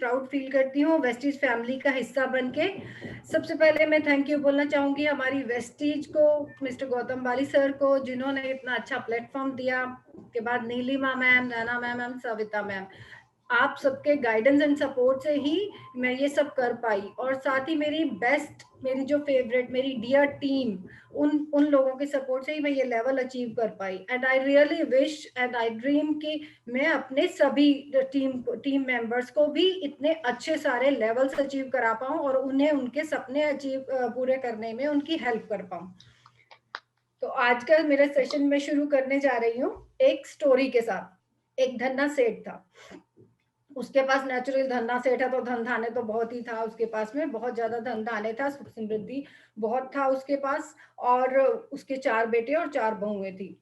Proud feel करती हूँ Vestige family का हिस्सा बन के। सबसे पहले मैं थैंक यू बोलना चाहूंगी हमारी वेस्टीज को, मिस्टर गौतम बाली सर को, जिन्होंने इतना अच्छा प्लेटफॉर्म दिया। के बाद Neelima ma'am, Naina ma'am and Savita ma'am, आप सबके गाइडेंस एंड सपोर्ट से ही मैं ये सब कर पाई। और साथ ही मेरी बेस्ट, मेरी जो फेवरेट, मेरी डियर टीम, उन लोगों के सपोर्ट से ही मैं ये लेवल अचीव कर पाई। And I really wish and I dream कि मैं अपने सभी टीम मेंबर्स को भी इतने अच्छे सारे लेवल्स अचीव करा पाऊं और उन्हें उनके सपने अचीव पूरे करने में उनकी हेल्प कर पाऊं। तो आज का मेरा सेशन मैं शुरू करने जा रही हूँ एक स्टोरी के साथ। एक धन्ना सेठ था, उसके पास नेचुरल धंधा सेठ है तो धन धाने तो बहुत ही था उसके पास में, बहुत ज्यादा धन धाने था, सुख समृद्धि बहुत था उसके पास। और उसके 4 बेटे और 4 बहुएं थी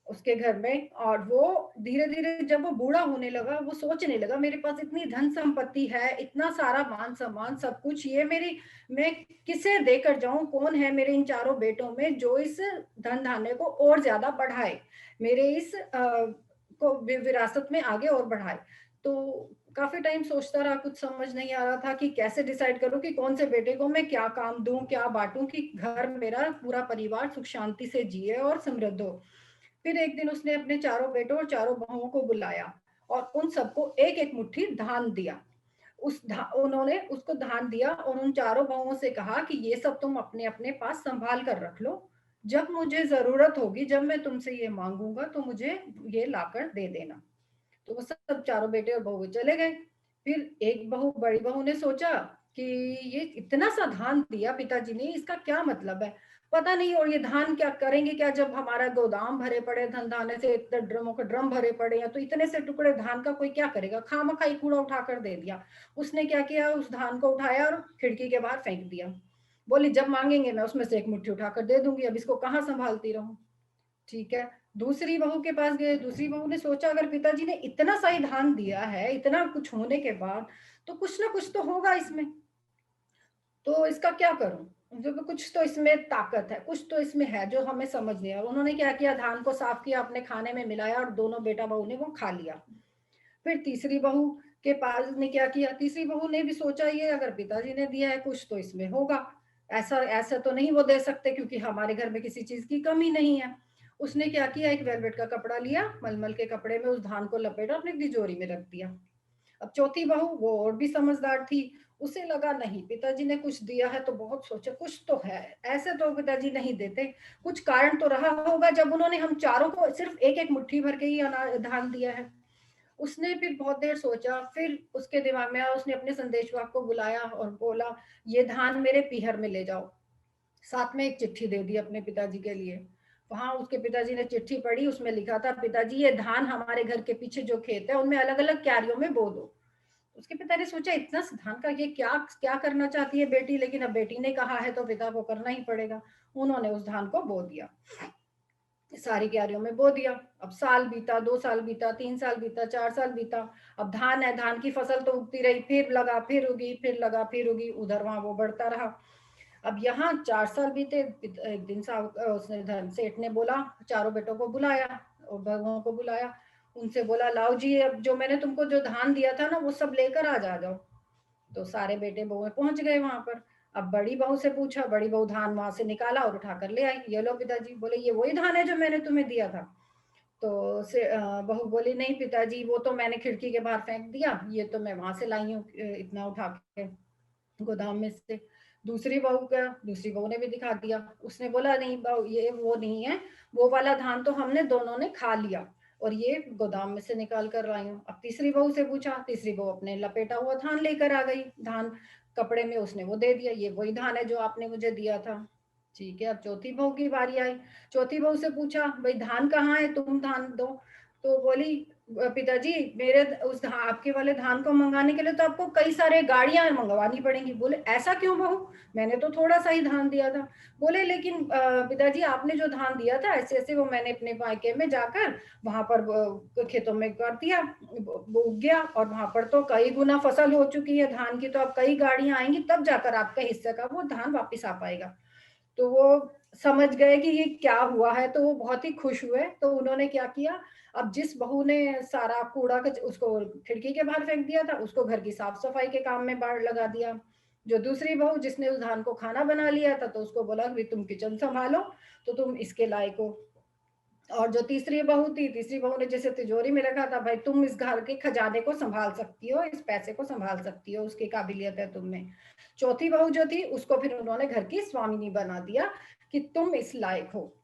उसके घर में। और वो धीरे धीरे जब वो बूढ़ा होने लगा, वो सोचने लगा मेरे पास इतनी धन संपत्ति है, इतना सारा मान सम्मान सब कुछ, ये मेरी, मैं किसे देकर जाऊं, कौन है मेरे इन चारों बेटों में जो इस धन धाने को और ज्यादा बढ़ाए, मेरे इस को विरासत में आगे और बढ़ाए। तो काफी टाइम सोचता रहा, कुछ समझ नहीं आ रहा था कि कैसे डिसाइड करूं कि कौन से बेटे को मैं क्या काम दूं, क्या बांटूं कि घर मेरा पूरा परिवार सुख शांति से जिए और समृद्ध हो। फिर एक दिन उसने अपने चारों बेटों और चारों बहुओं को बुलाया और उन सबको एक एक मुट्ठी धान दिया। उन्होंने उसको धान दिया और उन चारों बहुओं से कहा कि ये सब तुम अपने अपने पास संभाल कर रख लो, जब मुझे जरूरत होगी, जब मैं तुमसे ये मांगूंगा तो मुझे ये लाकर दे देना। तो वो सब चारों बेटे और बहू चले गए। फिर एक बहू, बड़ी बहू ने सोचा कि ये इतना सा धान दिया पिताजी ने, इसका क्या मतलब है, पता नहीं, और ये धान क्या करेंगे, क्या जब हमारा गोदाम भरे पड़े धन धाने से, इतने ड्रमों के ड्रम भरे पड़े हैं, तो इतने से टुकड़े धान का कोई क्या करेगा, खामखा कूड़ा उठाकर दे दिया। उसने क्या किया, उस धान को उठाया और खिड़की के बाहर फेंक दिया। बोली जब मांगेंगे मैं उसमें से एक मुट्ठी उठाकर दे दूंगी, अब इसको कहाँ संभालती रहूं। ठीक है, दूसरी बहू के पास गए। दूसरी बहू ने सोचा अगर पिताजी ने इतना सा ही धान दिया है, इतना कुछ होने के बाद, तो कुछ ना कुछ तो होगा इसमें, तो इसका क्या करूं, जो कुछ तो इसमें ताकत है, कुछ तो इसमें है जो हमें समझ नहीं आया। उन्होंने क्या किया, धान को साफ किया, अपने खाने में मिलाया और दोनों बेटा बहू ने वो खा लिया। फिर तीसरी बहू के पास ने क्या किया, तीसरी बहू ने भी सोचा ये अगर पिताजी ने दिया है कुछ तो इसमें होगा, ऐसा ऐसा तो नहीं वो दे सकते क्योंकि हमारे घर में किसी चीज की कमी नहीं है। उसने क्या किया, एक वेलवेट का कपड़ा लिया, मलमल के कपड़े में उस धान को लपेटा, अपनी तिजोरी में रख दिया। अब चौथी बहू वो और भी समझदार थी, उसे लगा नहीं पिताजी ने कुछ दिया है, तो बहुत सोचा कुछ तो है, ऐसे तो पिताजी नहीं देते, कुछ कारण तो रहा होगा जब उन्होंने हम चारों को सिर्फ एक एक मुट्ठी भर के ही धान दिया है। उसने फिर बहुत देर सोचा, फिर उसके दिमाग में आया, उसने अपने संदेशवाहक को बुलाया और बोला ये धान मेरे पीहर में ले जाओ। साथ में एक चिट्ठी दे दी अपने पिताजी के लिए। वहां उसके पिताजी ने चिट्ठी पढ़ी, उसमें लिखा था पिताजी ये धान हमारे घर के पीछे जो खेत है उनमें अलग अलग क्यारियों में बो दो। उसके पिता ने सोचा इतना धान का ये क्या क्या करना चाहती है बेटी, लेकिन अब बेटी ने कहा है तो पिता को करना ही पड़ेगा। उन्होंने उस धान को बो दिया, सारी क्यारियों में बो दिया। अब साल बीता, 2 साल बीता, 3 साल बीता, 4 साल बीता। अब धान है, धान की फसल तो उगती रही, फिर लगा फिर उगी, फिर लगा फिर उगी, उधर वहां वो बढ़ता रहा। अब यहाँ 4 साल बीते। एक दिन उसने धन सेठ ने बोला, चारों बेटों को बुलाया और बहुओं को बुलाया, उनसे बोला लाओ जी अब जो मैंने तुमको जो धान दिया था ना वो सब लेकर आ जाओ। तो सारे बेटे बहुएं पहुंच गए वहां पर। अब बड़ी बहू से पूछा, बड़ी बहू धान वहां से निकाला और उठाकर ले आई, ये लो पिताजी। बोले ये वही धान है जो मैंने तुम्हें दिया था। तो से बहू बोली नहीं पिताजी, वो तो मैंने खिड़की के बाहर फेंक दिया, ये तो मैं वहां से लाई हूँ इतना उठा के गोदाम में से। दूसरी बहू ने भी दिखा दिया। उसने बोला नहीं बहू ये वो नहीं है, वो वाला धान तो हमने दोनों ने खा लिया और ये गोदाम में से निकाल कर लाई हूँ। अब तीसरी बहू से पूछा, तीसरी बहू अपने लपेटा हुआ धान लेकर आ गई, धान कपड़े में उसने वो दे दिया, ये वही धान है जो आपने मुझे दिया था। ठीक है, अब चौथी बहू की बारी आई। चौथी बहू से पूछा भाई धान कहाँ है, तुम धान दो। तो बोली पिताजी मेरे आपके वाले धान को मंगाने के लिए तो आपको कई सारे गाड़ियां मंगवानी पड़ेंगी। बोले ऐसा क्यों बहू, मैंने तो थोड़ा सा ही धान दिया था। बोले लेकिन पिताजी आपने जो धान दिया था ऐसे ऐसे वो मैंने अपने मायके में जाकर वहां पर खेतों में कर दिया, वो उग गया और वहां पर तो कई गुना फसल हो चुकी है धान की, तो अब कई गाड़ियां आएंगी तब जाकर आपके हिस्से का वो धान वापिस आ पाएगा। तो वो समझ गए कि ये क्या हुआ है, तो वो बहुत ही खुश हुए। तो उन्होंने क्या किया, अब जिस बहू ने सारा कूड़ा कच उसको खिड़की के बाहर फेंक दिया था, उसको घर की साफ-सफाई के काम में बाहर लगा दिया। जो दूसरी बहू जिसने उस धान को खाना बना लिया था, तो उसको बोला कि तुम किचन सँभालो, तो तुम इसके लायक हो। और जो तीसरी बहू थी, तीसरी बहू ने जैसे तिजोरी में रखा था, भाई तुम इस घर के खजाने को संभाल सकती हो, इस पैसे को संभाल सकती हो, उसकी काबिलियत है तुम में। चौथी बहू जो थी, उसको फिर उन्होंने घर की स्वामिनी बना दिया कि तुम इस लायक हो।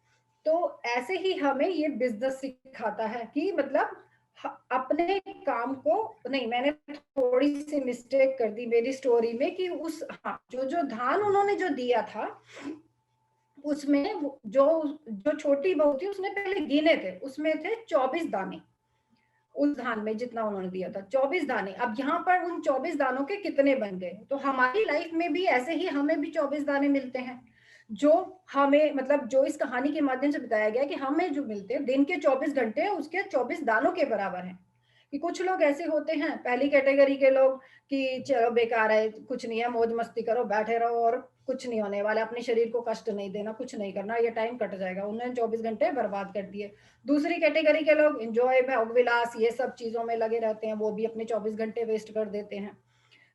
तो ऐसे ही हमें ये बिजनेस सिखाता है कि मतलब अपने काम को नहीं, मैंने थोड़ी सी मिस्टेक कर दी मेरी स्टोरी में कि उस हाँ, जो जो धान उन्होंने जो दिया था उसमें जो जो छोटी बहू थी उसने पहले गिने थे, उसमें थे 24 दाने। उस धान में जितना उन्होंने दिया था 24 दाने। अब यहाँ पर उन 24 दानों के कितने बन गए, तो हमारी लाइफ में भी ऐसे ही हमें भी 24 दाने मिलते हैं, जो हमें मतलब जो इस कहानी के माध्यम से बताया गया कि हमें जो मिलते हैं दिन के 24 घंटे उसके 24 दानों के बराबर हैं। कि कुछ लोग ऐसे होते हैं पहली कैटेगरी के लोग कि चलो बेकार है, कुछ नहीं है, मौज मस्ती करो, बैठे रहो और कुछ नहीं होने वाला, अपने शरीर को कष्ट नहीं देना, कुछ नहीं करना, ये टाइम कट जाएगा, उन्होंने 24 घंटे बर्बाद कर दिए। दूसरी कैटेगरी के लोग एंजॉय भोग विलास ये सब चीजों में लगे रहते हैं, वो भी अपने 24 घंटे वेस्ट कर देते हैं।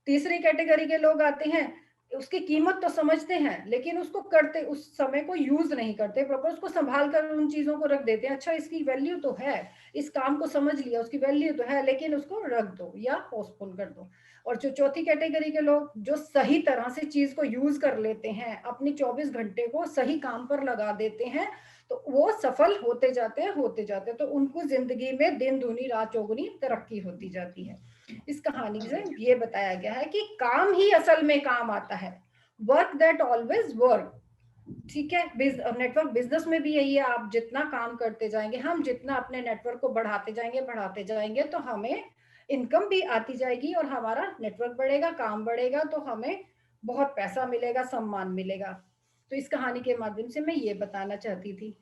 तीसरी कैटेगरी के लोग आते हैं, उसकी कीमत तो समझते हैं लेकिन उसको करते उस समय को यूज नहीं करते प्रॉपर, उसको संभाल कर उन चीजों को रख देते हैं, अच्छा इसकी वैल्यू तो है, इस काम को समझ लिया उसकी वैल्यू तो है, लेकिन उसको रख दो या पोस्टपोन कर दो। और जो चौथी कैटेगरी के लोग जो सही तरह से चीज को यूज कर लेते हैं, अपने 24 घंटे को सही काम पर लगा देते हैं, तो वो सफल होते जाते हैं, तो उनको जिंदगी में दिन दूनी रात चौगुनी तरक्की होती जाती है। इस कहानी से ये बताया गया है कि काम ही असल में काम आता है, वर्क दैट ऑलवेज वर्क। ठीक है, नेटवर्क बिजनेस में भी यही है, आप जितना काम करते जाएंगे, हम जितना अपने नेटवर्क को बढ़ाते जाएंगे तो हमें इनकम भी आती जाएगी और हमारा नेटवर्क बढ़ेगा, काम बढ़ेगा, तो हमें बहुत पैसा मिलेगा, सम्मान मिलेगा। तो इस कहानी के माध्यम से मैं ये बताना चाहती थी।